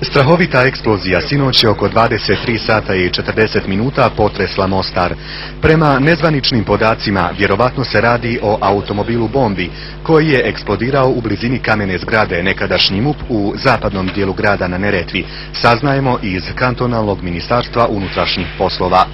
Strahovita eksplozija sinoć oko 23 sata i 40 minuta potresla Mostar. Prema nezvaničnim podacima, vjerovatno se radi o automobilu bombi koji je eksplodirao u blizini kamene zgrade nekadašnji MUP u zapadnom dijelu grada na Neretvi, saznajemo iz kantonalnog ministarstva unutrašnjih poslova.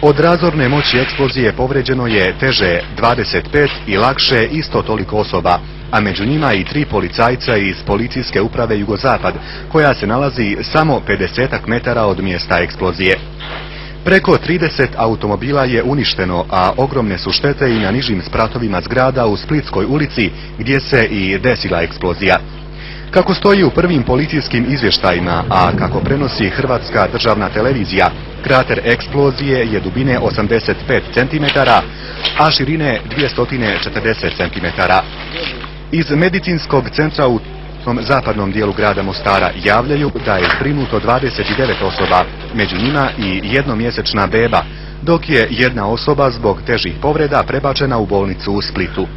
Od razorne moći eksplozije povređeno je teže 25 i lakše isto toliko osoba, a među njima i 3 policajca iz policijske uprave Jugozapad, koja se nalazi samo 50 metara od mjesta eksplozije. Preko 30 automobila je uništeno, a ogromne su štete i na nižim spratovima zgrada u Splitskoj ulici, gdje se i desila eksplozija. Kako stoji u prvim policijskim izvještajima, a kako prenosi Hrvatska državna televizija, krater eksplozije je dubine 85 cm, a širine 240 cm. Iz medicinskog centra u zapadnom dijelu grada Mostara javljaju da je zbrinuto 29 osoba, među njima i jednomjesečna beba, dok je jedna osoba zbog težih povreda prebačena u bolnicu u Splitu.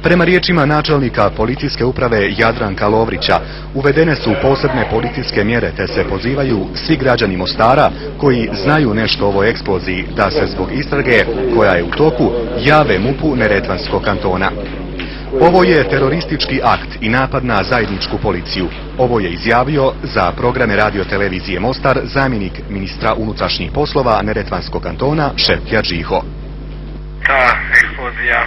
Prema riječima načelnika policijske uprave Jadranka Lovrića, uvedene su posebne policijske mjere te se pozivaju svi građani Mostara koji znaju nešto o ovoj eksploziji da se zbog istrage koja je u toku jave MUP-u Neretvanskog kantona. Ovo je teroristički akt i napad na zajedničku policiju. Ovo je izjavio za programe radiotelevizije Mostar zamjenik ministra unutrašnjih poslova Neretvanskog kantona Šeptja Džiho. Ta eksplozija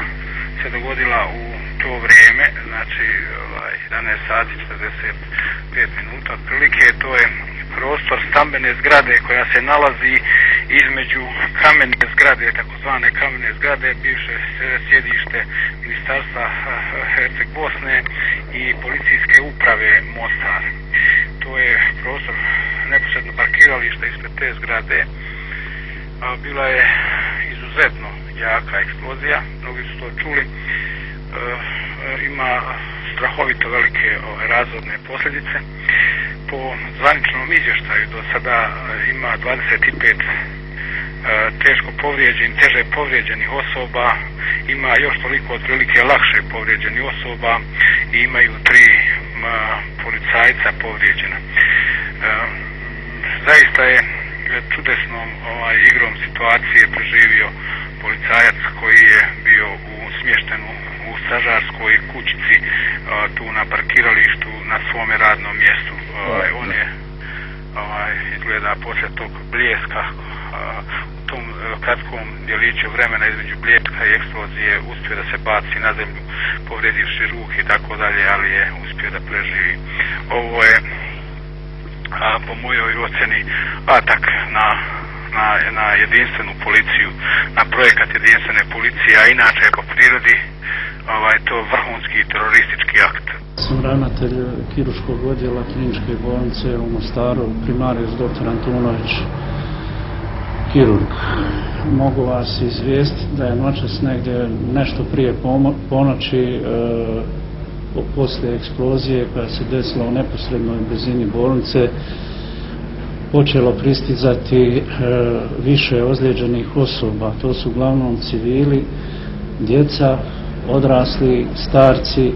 se dogodila u to vrijeme, znači 11 sati 45 minuta otprilike. To je prostor stambene zgrade koja se nalazi između kamene zgrade, takozvane kamene zgrade, bivše sjedište Ministarstva Herceg Bosne i policijske uprave Mostar. To je prostor neposredno parkirališta ispred te zgrade. Bila je izuzetno jaka eksplozija, mnogi su to čuli. Ima strahovito velike razorne posljedice. Po zvaničnom izvještaju do sada ima 25 teže povrijeđenih osoba, ima još toliko otprilike lakše povrijeđenih osoba i imaju 3 policajca povrijeđena. Zaista je čudesnom igrom situacije preživio policajac koji je bio smješten u stražarskoj kućici tu na parkiralištu na svome radnom mjestu. On je izgleda poslije tog bljeska u tom kratkom djeliću vremena između bljeska i eksplozije uspio da se baci na zemlju povrijedivši ruke i tako dalje, ali je uspio da preživi. Ovo je po mojoj ocjeni atak na jedinstvenu policiju, na projekat jedinstvene policije, a inače po prirodi to vrhunski teroristički akt. Sam ravnatelj kirurškog odjela kliničke bolnice u Mostaru, primarius dr. Antunović, kirurg. Mogu vas izvijestiti da je noćas negdje nešto prije ponoći poslije eksplozije koja se desila u neposrednoj blizini bolnice počelo pristizati više ozlijeđenih osoba. To su uglavnom civili, djeca, odrasli, starci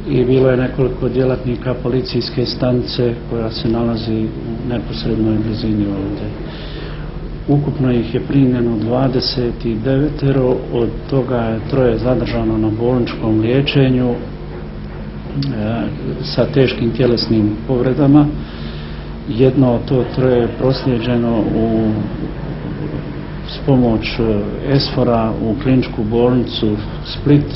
i bilo je nekoliko djelatnika policijske stanice koja se nalazi u neposrednoj blizini ovdje. Ukupno ih je primljeno 29, od toga je 3 zadržano na bolničkom liječenju sa teškim tjelesnim povredama. Jedno od to 3 je proslijeđeno s pomoć ESFOR-a u kliničku bolnicu Split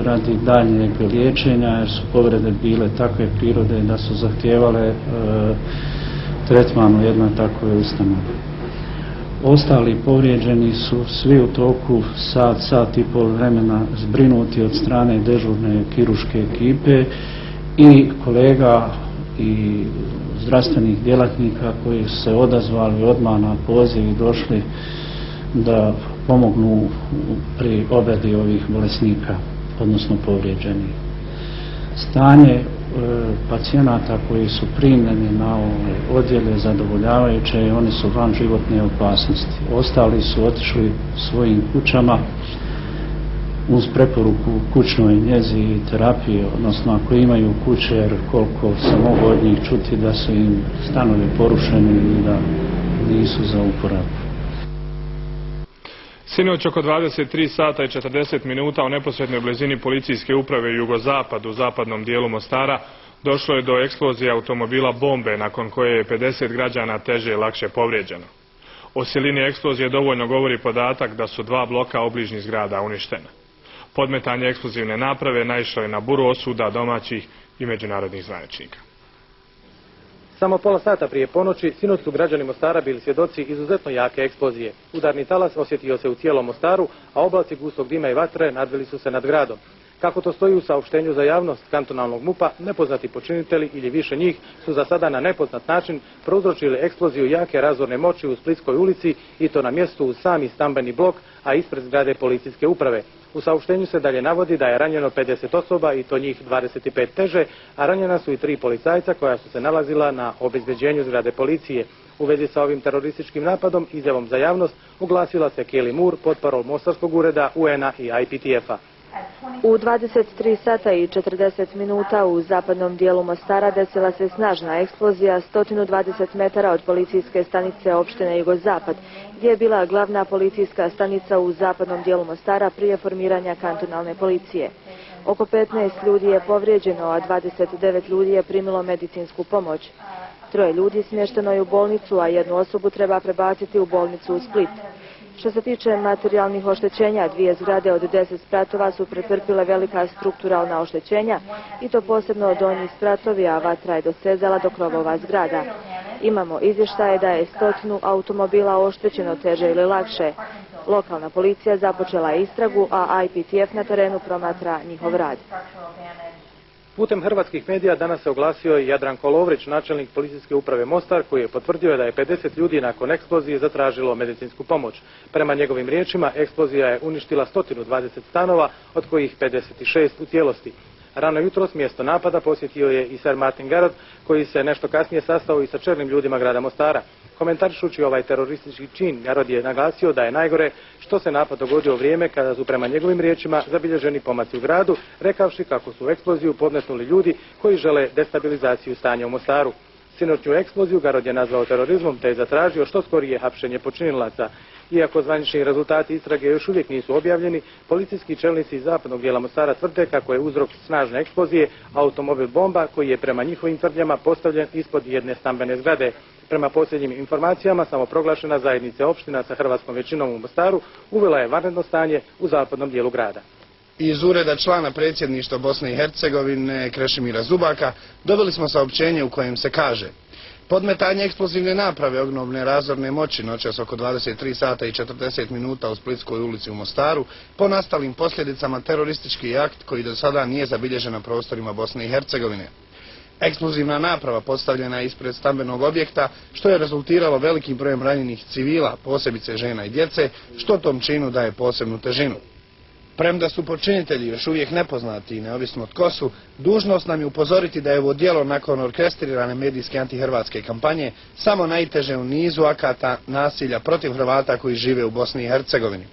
radi daljnjeg liječenja jer su povrede bile takve prirode da su zahtijevale tretman u jednoj takvoj ustanovi. Ostali povrijeđeni su svi u toku sat i pol vremena zbrinuti od strane dežurne kirurške ekipe i kolega i zdravstvenih djelatnika koji su se odazvali odmah na poziv i došli da pomognu pri obradi ovih bolesnika, odnosno povrijeđenih. Stanje pacijenata koji su primljeni na ove odjele zadovoljavajuće i oni su van životne opasnosti. Ostali su otišli svojim kućama uz preporuku kućnoj njezi i terapiji, odnosno ako imaju kuće, jer koliko se mogu od njih čuti da su im stanovi porušeni i da nisu za uporabu. Sinoć oko 23 sata i 40 minuta u neposrednoj blizini policijske uprave Jugozapad u zapadnom dijelu Mostara došlo je do eksplozije automobila bombe nakon koje je 50 građana teže i lakše povrijeđeno. O silini eksplozije dovoljno govori podatak da su 2 bloka obližnjih zgrada uništena. Podmetanje eksplozivne naprave naišlo je na buru osuda domaćih i međunarodnih zvaničnika. Samo pola sata prije ponoći, sinoć su građani Mostara bili svjedoci izuzetno jake eksplozije. Udarni talas osjetio se u cijelom Mostaru, a oblaci gustog dima i vatre nadvili su se nad gradom. Kako to stoji u saopštenju za javnost kantonalnog MUP-a, nepoznati počinitelji ili više njih su za sada na nepoznat način prouzročili eksploziju jake razorne moći u Splitskoj ulici i to na mjestu uz sami stambeni blok, a ispred zgrade policijske uprave. U saopštenju se dalje navodi da je ranjeno 50 osoba i to njih 25 teže, a ranjena su i 3 policajca koja su se nalazila na obezbeđenju zgrade policije. U vezi sa ovim terorističkim napadom, izjavom za javnost, oglasila se Kelly Moore, potparol Mostarskog ureda UN-a i IPTF-a. U 23 sata i 40 minuta u zapadnom dijelu Mostara desila se snažna eksplozija 120 metara od policijske stanice opštine Jugozapad, gdje je bila glavna policijska stanica u zapadnom dijelu Mostara prije formiranja kantonalne policije. Oko 15 ljudi je povrijeđeno, a 29 ljudi je primilo medicinsku pomoć. 3 ljudi smješteno je u bolnicu, a 1 osobu treba prebaciti u bolnicu u Split. Što se tiče materijalnih oštećenja, 2 zgrade od 10 spratova su pretrpile velika strukturalna oštećenja i to posebno donji spratovi, a vatra je dosezala do krovova zgrada. Imamo izvještaje da je 100 automobila oštećeno teže ili lakše. Lokalna policija započela je istragu, a IPTF na terenu promatra njihov rad. Putem hrvatskih medija danas se oglasio i Jadranko Lovrić, načelnik policijske uprave Mostar, koji je potvrdio da je 50 ljudi nakon eksplozije zatražilo medicinsku pomoć. Prema njegovim riječima, eksplozija je uništila 120 stanova, od kojih 56 u cijelosti. Rano jutros mjesto napada posjetio je i Sir Martin Garrod, koji se nešto kasnije sastao i sa čelnim ljudima grada Mostara. Komentarišući ovaj teroristički čin, Garrod je naglasio da je najgore što se napad dogodio u vrijeme kada su prema njegovim riječima zabilježeni pomaci u gradu, rekavši kako su eksploziju podmetnuli ljudi koji žele destabilizaciju stanja u Mostaru. Sinoćnju eksploziju Garrod je nazvao terorizmom te je zatražio što skorije hapšenje počinilaca. Iako zvanični rezultati istrage još uvijek nisu objavljeni, policijski čelnici iz zapadnog dijela Mostara tvrde kako je uzrok snažne eksplozije automobil bomba koji je prema njihovim tvrdnjama postavljen ispod jedne stambene zgrade. Prema posljednjim informacijama, samoproglašena zajednica opština sa hrvatskom većinom u Mostaru uvela je vanredno stanje u zapadnom dijelu grada. Iz ureda člana predsjedništva Bosne i Hercegovine Krešimira Zubaka dobili smo saopćenje u kojem se kaže: podmetanje eksplozivne naprave ognjene razorne moći noćas oko 23 sata i 40 minuta u Splitskoj ulici u Mostaru po nastalim posljedicama teroristički akt koji do sada nije zabilježen na prostorima Bosne i Hercegovine. Eksplozivna naprava postavljena je ispred stambenog objekta, što je rezultiralo velikim brojem ranjenih civila, posebice žena i djece, što tom činu daje posebnu težinu. Premda su počinitelji još uvijek nepoznati i neovisno tko su, dužnost nam je upozoriti da je ovo djelo nakon orkestrirane medijske antihrvatske kampanje samo najteže u nizu akata nasilja protiv Hrvata koji žive u Bosni i Hercegovini.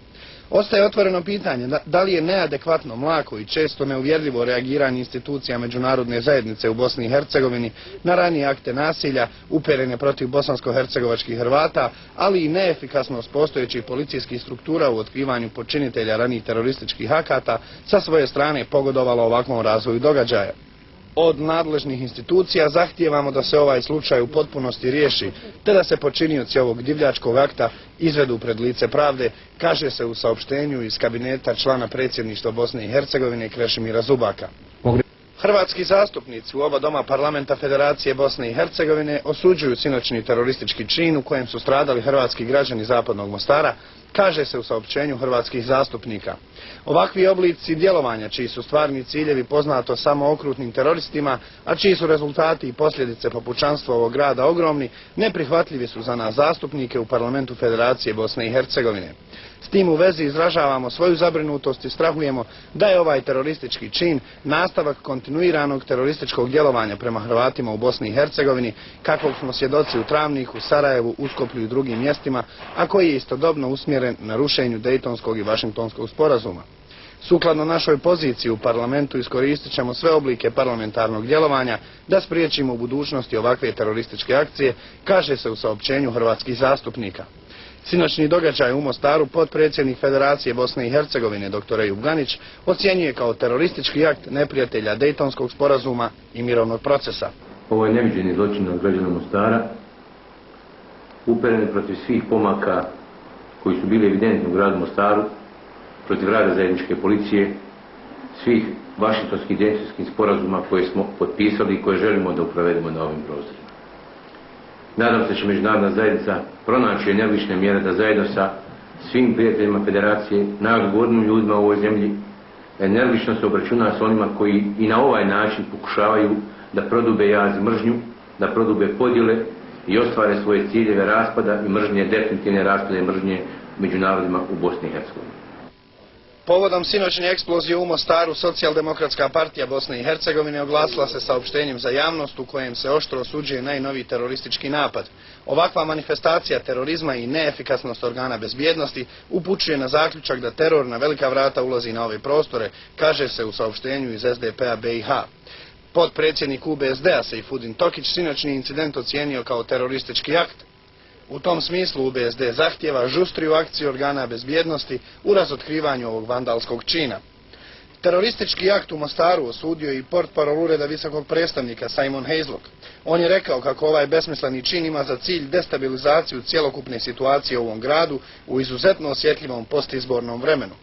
Ostaje otvoreno pitanje da li je neadekvatno, mlako i često neuvjerljivo reagiranje institucija međunarodne zajednice u Bosni i Hercegovini na ranije akte nasilja uperene protiv bosansko-hercegovačkih Hrvata, ali i neefikasnost postojećih policijskih struktura u otkrivanju počinitelja ranijih terorističkih akata sa svoje strane pogodovalo ovakvom razvoju događaja. Od nadležnih institucija zahtijevamo da se ovaj slučaj u potpunosti riješi, te da se počinioci ovog divljačkog akta izvedu pred lice pravde, kaže se u saopštenju iz kabineta člana predsjedništva Bosne i Hercegovine Krešimira Zubaka. Hrvatski zastupnici u oba doma parlamenta Federacije Bosne i Hercegovine osuđuju sinoćni teroristički čin u kojem su stradali hrvatski građani zapadnog Mostara, kaže se u saopćenju hrvatskih zastupnika. Ovakvi oblici djelovanja, čiji su stvarni ciljevi poznato samo okrutnim teroristima, a čiji su rezultati i posljedice po pučanstvu ovog grada ogromni, neprihvatljivi su za nas zastupnike u parlamentu Federacije Bosne i Hercegovine. S tim u vezi izražavamo svoju zabrinutost i strahujemo da je ovaj teroristički čin nastavak kontinuiranog terorističkog djelovanja prema Hrvatima u Bosni i Hercegovini, kakvog smo svjedoci u Travniku, Sarajevu, Uskoplju i drugim mjestima, a koji je istodobno usmjeren na rušenju Dejtonskog i Vašingtonskog sporazuma. Sukladno našoj poziciji u parlamentu iskoristit ćemo sve oblike parlamentarnog djelovanja da spriječimo u budućnosti ovakve terorističke akcije, kaže se u saopćenju hrvatskih zastupnika. Sinoćni događaj u Mostaru potpredsjednik Federacije Bosne i Hercegovine dr. Ejub Ganić ocjenjuje kao teroristički akt neprijatelja Dejtonskog sporazuma i mirovnog procesa. Ovo je neviđeni zločin nad građanom Mostara, uperen protiv svih pomaka koji su bili evidentni u gradu Mostaru, protiv rada zajedničke policije, svih vašingtonskih dejtonskih sporazuma koje smo potpisali i koje želimo da uprovedemo na ovim prostorima. Nadam se da će međunarodna zajednica pronaći energične mjere da zajedno sa svim prijateljima Federacije, najodgovornijim ljudima u ovoj zemlji, energično se obračuna s onima koji i na ovaj način pokušavaju da prodube jaz i mržnju, da prodube podjele i ostvare svoje ciljeve raspada i mržnje, definitivne raspada i mržnje među narodima u Bosni i Hercegovini. Povodom sinoćnje eksplozije u Mostaru, Socijaldemokratska partija Bosne i Hercegovine oglasila se saopštenjem za javnost u kojem se oštro osuđuje najnoviji teroristički napad. Ovakva manifestacija terorizma i neefikasnost organa bezbjednosti upućuje na zaključak da teror na velika vrata ulazi na ove prostore, kaže se u saopštenju iz SDP-a BiH. Potpredsjednik UBSD-a Sejfudin Tokić sinoćni incident ocijenio kao teroristički akt. U tom smislu UBSD zahtijeva žustriju akciju organa bezbjednosti u razotkrivanju ovog vandalskog čina. Teroristički akt u Mostaru osudio i portparol ureda visokog predstavnika Simon Heizlock. On je rekao kako ovaj besmisleni čin ima za cilj destabilizaciju cjelokupne situacije u ovom gradu u izuzetno osjetljivom postizbornom vremenu.